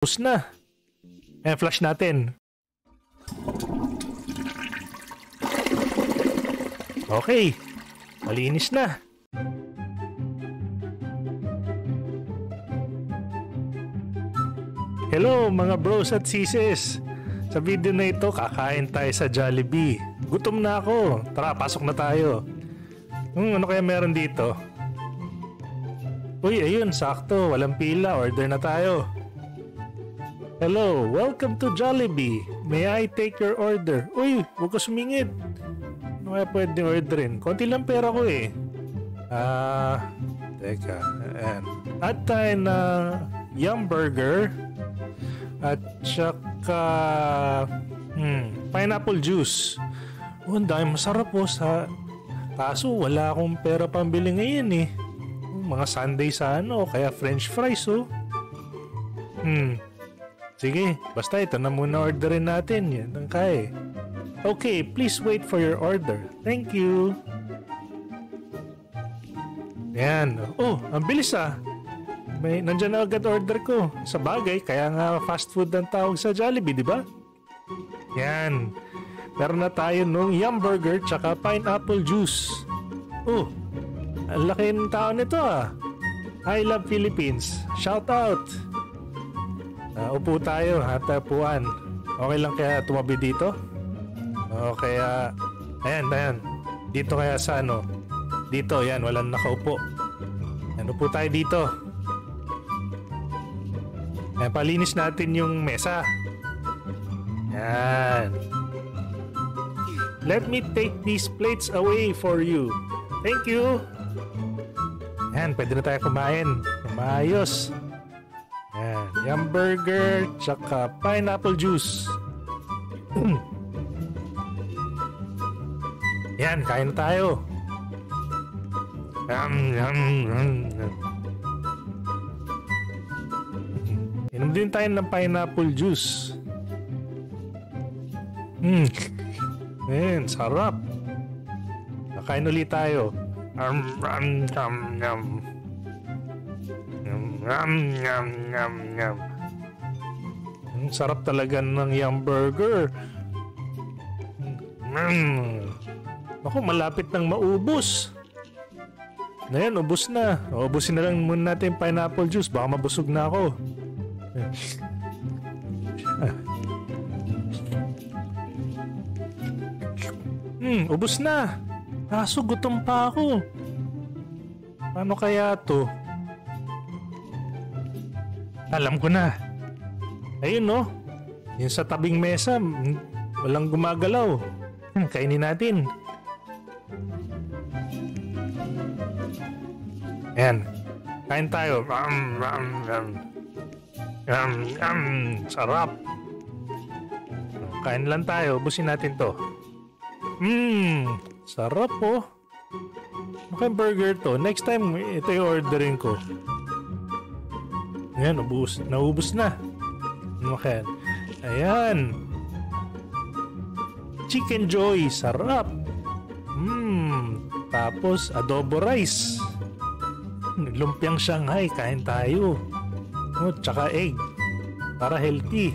Tapos na. Ayan, flash natin. Okay. Malinis na. Hello mga bros at sises. Sa video na ito, kakain tayo sa Jollibee. Gutom na ako. Tara, pasok na tayo. Ano kaya meron dito? Uy, ayun, sakto. Walang pila. Order na tayo. Hello, welcome to Jollibee. May I take your order? Uy, huwag ka sumingit. Ano kaya pwede orderin? Konti lang pera ko eh. Teka. Ayan. Add tayo na Yum Burger. At saka pineapple juice. Ang dami, masarap po sa... Kaso wala akong pera pambili ngayon eh. Mga sundae sa kaya french fries oh. Sige, basta ito na muna orderin natin. Yan ang kaya. Okay, please wait for your order. Thank you. Yan. Oh, ang bilis ah. Nandyan na agad order ko. Sa bagay, kaya nga fast food ang tawag sa Jollibee, di ba? Yan. Meron na tayo nung Yum Burger tsaka pineapple juice. Oh, ang laki ng tao nito ah. I love Philippines. Shout out. Upo tayo, hatapuan. Okay lang kaya tumabi dito? O kaya, ayan. Dito kaya sa Dito, yan, walang nakaupo. Yan, upo tayo dito. Ayan, palinis natin yung mesa. Yan. Let me take these plates away for you. Thank you. Yan, pwede na tayo kumain. Maayos. Yan, Yum Burger tsaka pineapple juice. Yan, kain na tayo. Inom din tayo ng pineapple juice. Ayan, sarap. Nakain ulit tayo. Sarap talaga ng Yum Burger. Ako, malapit nang maubos. Ayan, ubos na. Ubusin na lang muna natin yung pineapple juice. Baka mabusog na ako. Ubos na. Kaso gutom pa ako. Paano kaya to? Alam ko na. Ayun no. Yung sa tabing mesa, walang gumagalaw. Kainin natin. Ayan. Kain tayo. Sarap. Kain lang tayo. Ubusin natin to. Sarap oh. Mukhang burger to. Next time, ito yung ordering ko. Ayan, naubos na. Okay. Ayan. Chicken Joy. Sarap. Tapos, adobo rice. Lumpiang Shanghai. Kain tayo. Tsaka egg. Para healthy.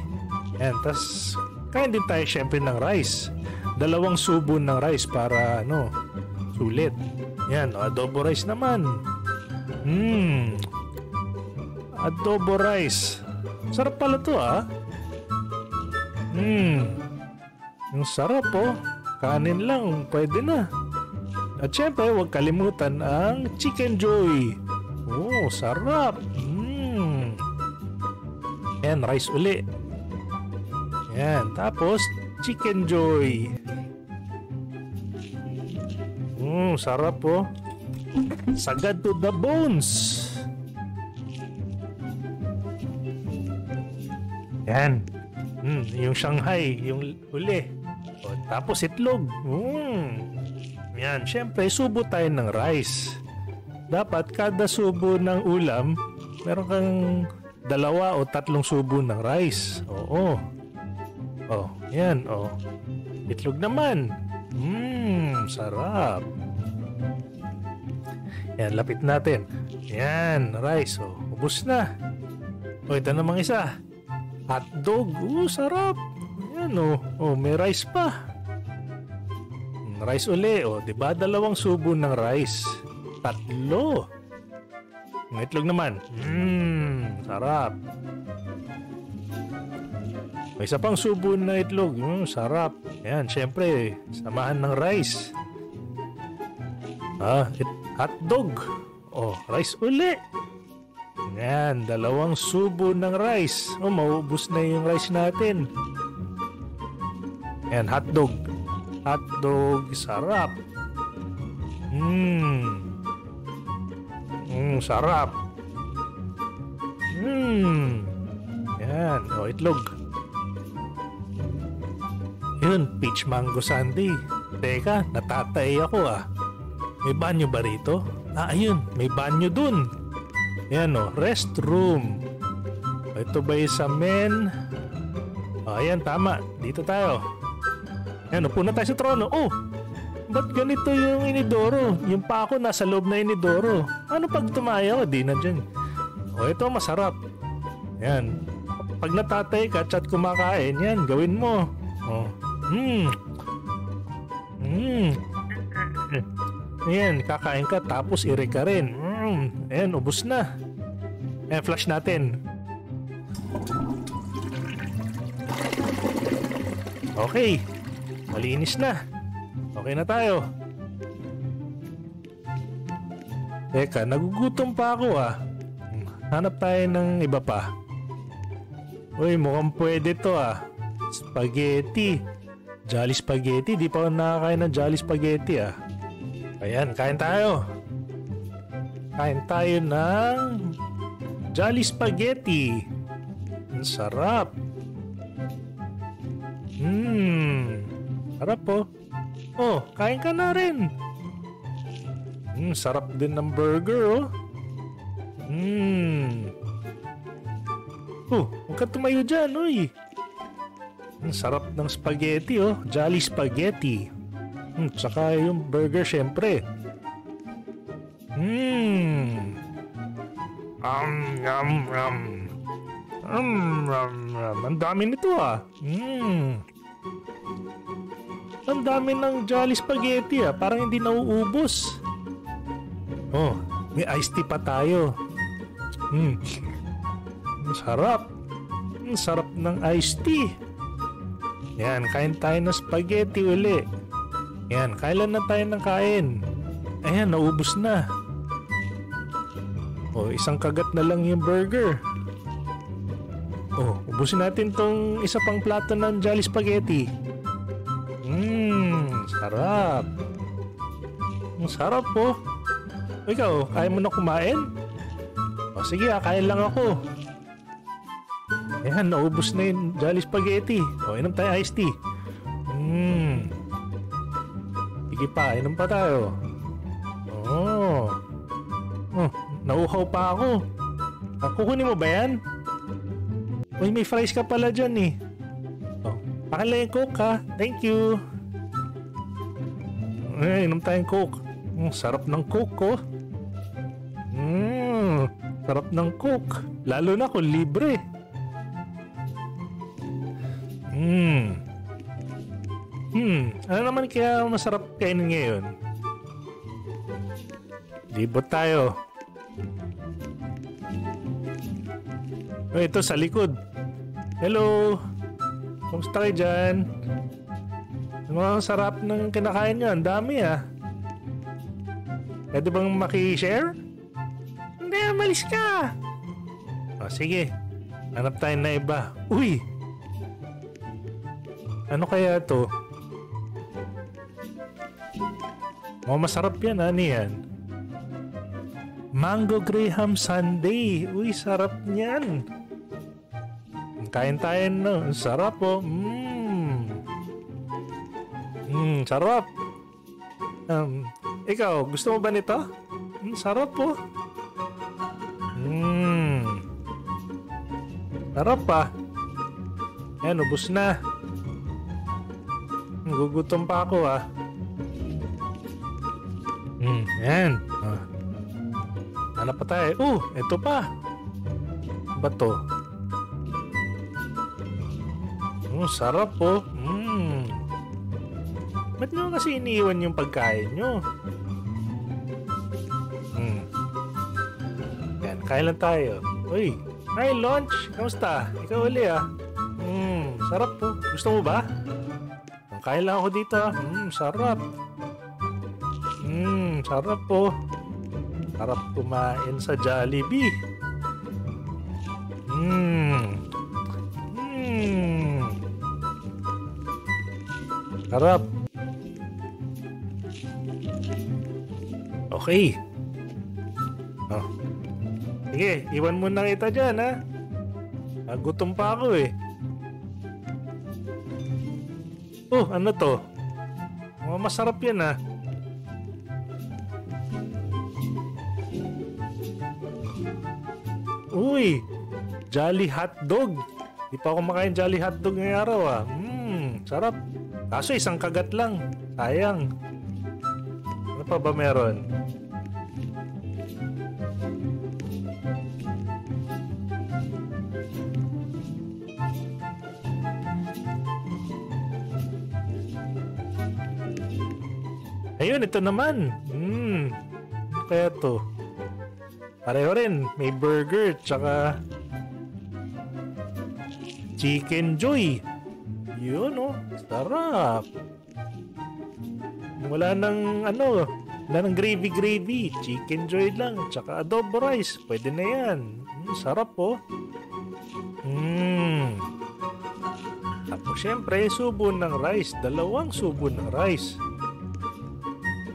Ayan. Tapos, kain din tayo syempre ng rice. 2 subo ng rice para sulit. Yan, adobo rice naman. Adobo rice. Sarap pala to ah. Yung sarap oh. Kanin lang, pwede na. At syempre, huwag kalimutan ang Chicken Joy. Oh, sarap. Yan, rice uli. Yan, tapos Chicken Joy. Sarap po. Sagad to the bones. Yan. Yung Shanghai, yung uli. Tapos itlog. Yan, syempre subo tayo ng rice. Dapat kada subo ng ulam, meron kang 2 o 3 subo ng rice. Oo. Yan, itlog naman. Sarap. Yan, lapit natin. Yan, rice. Ubus na. Ito namang isa. Hotdog. Sarap. Yan oh. Oh, may rice pa. Rice uli. Oh, diba? 2 subo ng rice. 3. Ang itlog naman. Sarap. May isa pang subo na itlog. Sarap. Yan, syempre. Samahan ng rice. Hotdog. Oh, rice uli. Yan, 2 subo ng rice. Oh, maubos na yung rice natin. Yan, hotdog. Hotdog, sarap. Sarap. Yan, oh, itlog. Yun, peach mango sundae. Teka, natatay ako May banyo ba rito? Ayun, may banyo dun. Yan o, restroom. Ito ba yung sa men? Ayan, tama. Dito tayo. Yan, upo na tayo sa trono. Oh, ba't ganito yung inidoro? Yung pako nasa loob na inidoro. Ano pag tumaya ko? Di na dyan. Oh, ito masarap. Yan. Pag natatay ka at kumakain, yan, gawin mo. Oh. Ayan, kakain ka tapos ire ka rin. Ayan, ubos na. Ayan, flush natin. Okay. Malinis na. Okay na tayo. Teka, nagugutom pa ako Hanap tayo ng iba pa. Uy, mukhang pwede to Spaghetti. Jolly Spaghetti. Di pa ako nakakain ng Jolly Spaghetti Ayan, kain tayo. Kain tayo ng Jolly Spaghetti. Ang sarap. Sarap po. Oh, kain ka na rin. Sarap din ng burger huwag ka tumayo dyan, uy. Ang sarap ng spaghetti Jolly Spaghetti. Tsaka yung burger syempre. Ang dami nito Ang dami ng Jolly Spaghetti parang hindi nauubos. Oh, may iced tea pa tayo. Sarap. Sarap ng iced tea. Yan, kain tayo ng spaghetti uli. Yan, kailan na tayo ng kain? Ayan, naubos na. Oh, isang kagat na lang yung burger. Oh, ubusin natin tong isa pang plato ng Jolly Spaghetti. Sarap. Ang sarap po. Ikaw, kaya mo na kumain? O sige kain lang ako. Ayan, naubos na yung Jolly Spaghetti. O, inom tayo iced tea. Sige pa, inom pa tayo. Oh, nauhaw pa ako. Kukunin mo ba yan? Uy, may fries ka pala dyan Oh, pakala yung Coke Thank you. Inom tayong Coke. Sarap ng Coke sarap ng Coke. Lalo na kung libre. Ano naman kaya masarap kainin ngayon? Libot tayo. Ito sa likod. Hello. Kumusta kayo dyan? Ang sarap ng kinakain nyo. Ang dami Pwede bang maki-share? Hindi, malis ka. O sige. Hanap tayo na iba. Uy! Ano kaya to? Masarap yan. Ano yan? Mango Graham Sundae. Uy, sarap niyan. Kain tayo no. Sarap sarap. Ikaw, gusto mo ba nito? Sarap sarap Ayan, ubos na. Gugutom pa ako Ayan. Ano pa tayo? Ito pa. Ba to? Sarap po. Ba't nyo kasi iniiwan yung pagkain nyo? Yan, kain lang tayo. Uy, hi lunch. Kamusta? Ikaw uli ah. Sarap po. Gusto mo ba? Kain lang ako dito ah. Sarap. Sarap po. Sarap kumain sa Jollibee. Sarap. Okay. Sige, iwan mo na kita dyan ha. Nagutom pa ako eh. Ano to? Masarap yan ha. Uy, Jolly Hotdog. Di pa ako makain Jolly Hotdog ngayong araw ah. Sarap. Kaso isang kagat lang. Sayang. Ano pa ba meron? Ayun, ito naman. Ano kaya to? Pareho rin. May burger tsaka Chicken Joy. Yun sarap. Wala nang wala nang gravy. Chicken Joy lang tsaka adobo rice. Pwede na yan. Sarap po. Tapos syempre, subo ng rice. 2 subo ng rice.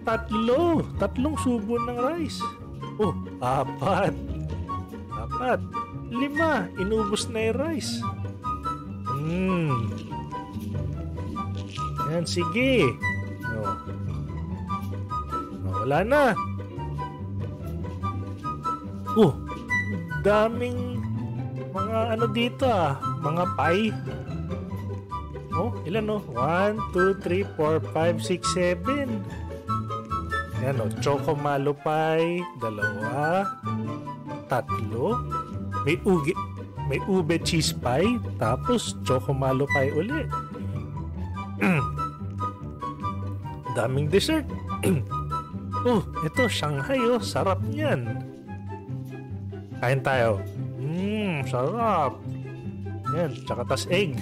3 subo ng rice. 4. 5. Inubos na yung rice. Yan, sige. Wala na. Daming mga dito mga pie. Ilan 1, 2, 3, 4, 5, 6, 7. Yan Choco Malo Pie, 2, 3. May ube cheese pie, tapos Choco Malo Pie uli. Daming dessert. Ito Shanghai sarap niyan. Kain tayo. Sarap. Yan, tsaka tas egg.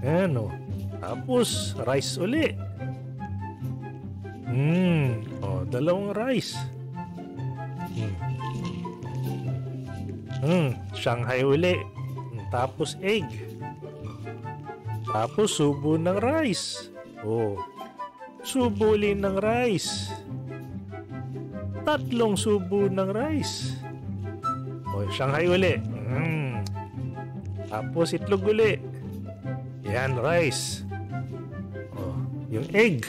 Yan tapos rice uli. 2 rice. Shanghai uli. Tapos egg. Tapos subo ng rice. Subo ulit ng rice. 3 subo ng rice. Shanghai uli. Tapos itlog uli. Yan, rice. Yung egg.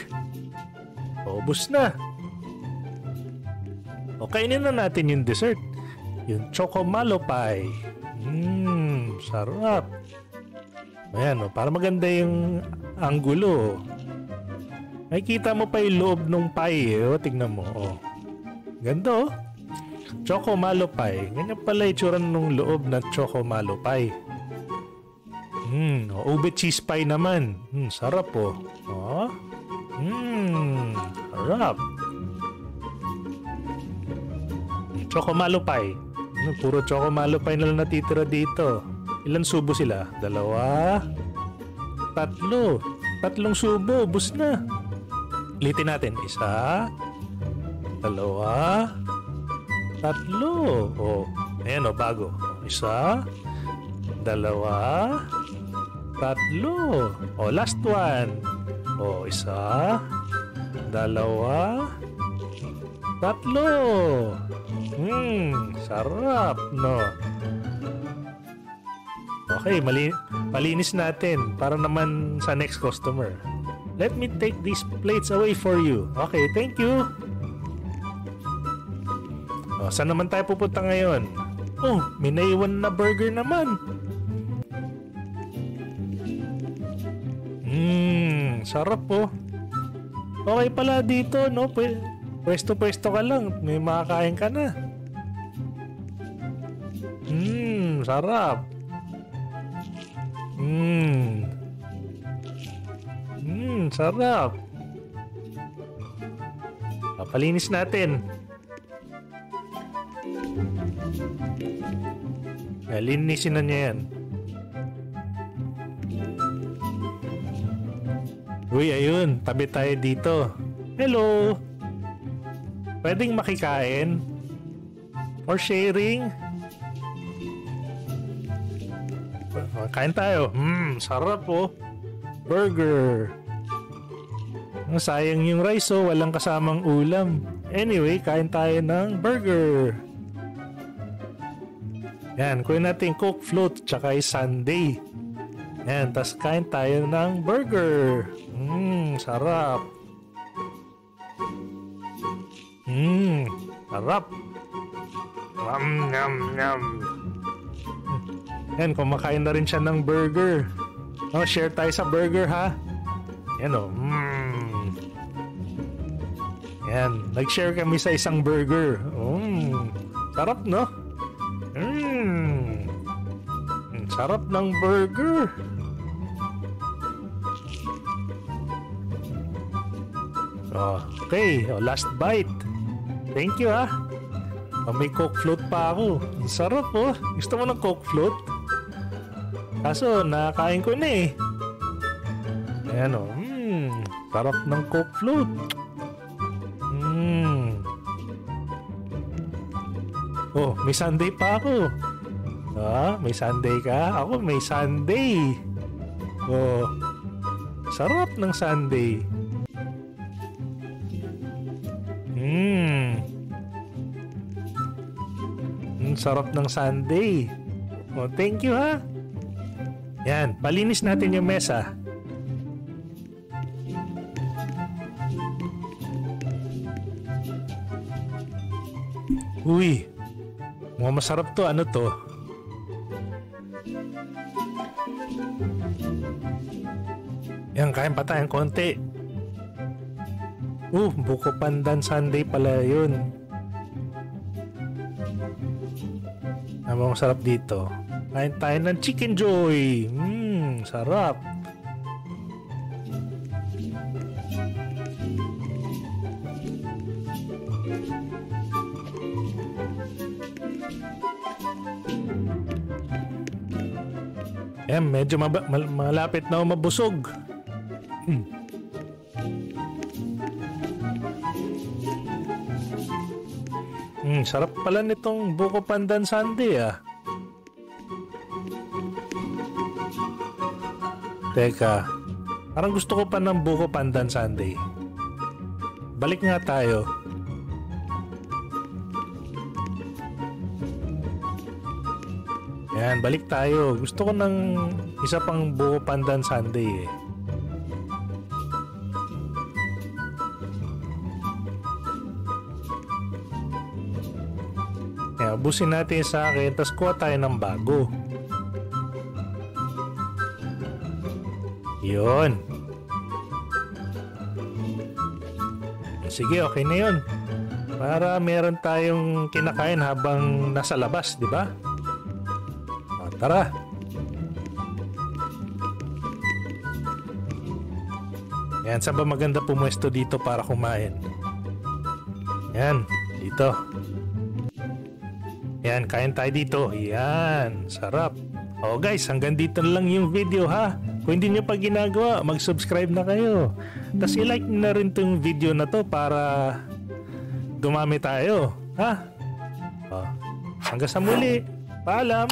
Ubus na. Kainin na natin yung dessert. Yung Choco Malo Pie. Sarap. Ayan para maganda yung anggulo. Makikita mo pa yung loob ng pie tignan mo. Ganda Choco Malo Pie. Ganyan pala itsura ng loob ng Choco Malo Pie. Ube cheese pie naman. Sarap sarap. Choco Malo Pie. Puro Choco Malo Pie na lang natitira dito. Ilan subo sila? 2, 3. 3 subo. Ubus na. Ulitin natin. 1, 2, 3. Ayan bago. 1, 2, 3. Last one. 1, 2, 3. Sarap, Okay, palinis natin para naman sa next customer. Let me take these plates away for you. Okay, thank you. Saan naman tayo pupunta ngayon? May naiwan na burger naman. Sarap Okay pala dito, Pwesto-pwesto ka lang, may makakain ka na. Sarap. Sarap. Papalinis natin. Linisin na niya yan. Uy, ayun. Tabi tayo dito. Hello. Pwedeng makikain? Or sharing? Kain tayo. Sarap oh. Burger. Sayang yung rice oh. Walang kasamang ulam. Anyway, kain tayo ng burger. Yan, kunin natin Coke float tsaka sundae. Yan, tas kain tayo ng burger. Sarap. Sarap. Yum. Yan, kumakain na rin siya ng burger. Oh, share tayo sa burger ha. Yan oh. Yan, nag-share kami sa isang burger. Sarap no? Sarap ng burger. Okay, last bite. Thank you ha. May Coke float pa ako. Sarap oh. Gusto mo ng Coke float? Kaso nakain ko na eh. Ayan oh. Sarap ng Coke float. Oh, may sundae pa ako. May sundae ka? Ako may sundae. Oh, sarap ng sundae. Sarap ng sundae. Oh, thank you ha. Yan, palinis natin yung mesa. Uy, mukhang masarap to. Ano to? Yan, kain pa tayong konti. Buko pandan sundae pala yun. Ano masarap dito? Kain tayo ng Chicken Joy. Sarap. Medyo malapit na mabusog. Sarap pala nitong buko pandan sundae ah. Teka, parang gusto ko pa ng buko pandan sundae. Balik nga tayo. Yan, balik tayo. Gusto ko ng isa pang buko pandan sundae eh. Kaya ubusin natin sa akin, tapos kuha tayo ng bago. Yun. Sige, okay na yun. Para meron tayong kinakain habang nasa labas, di ba? Tara. Yan, saan ba maganda pumwesto dito para kumain? Yan, dito. Yan, kain tayo dito. Yan, sarap. Guys, hanggang dito na lang yung video ha. Kung hindi nyo pa ginagawa, mag-subscribe na kayo. Tapos i-like na rin tong video na to para dumami tayo. Ha? Hanggang sa muli. Paalam.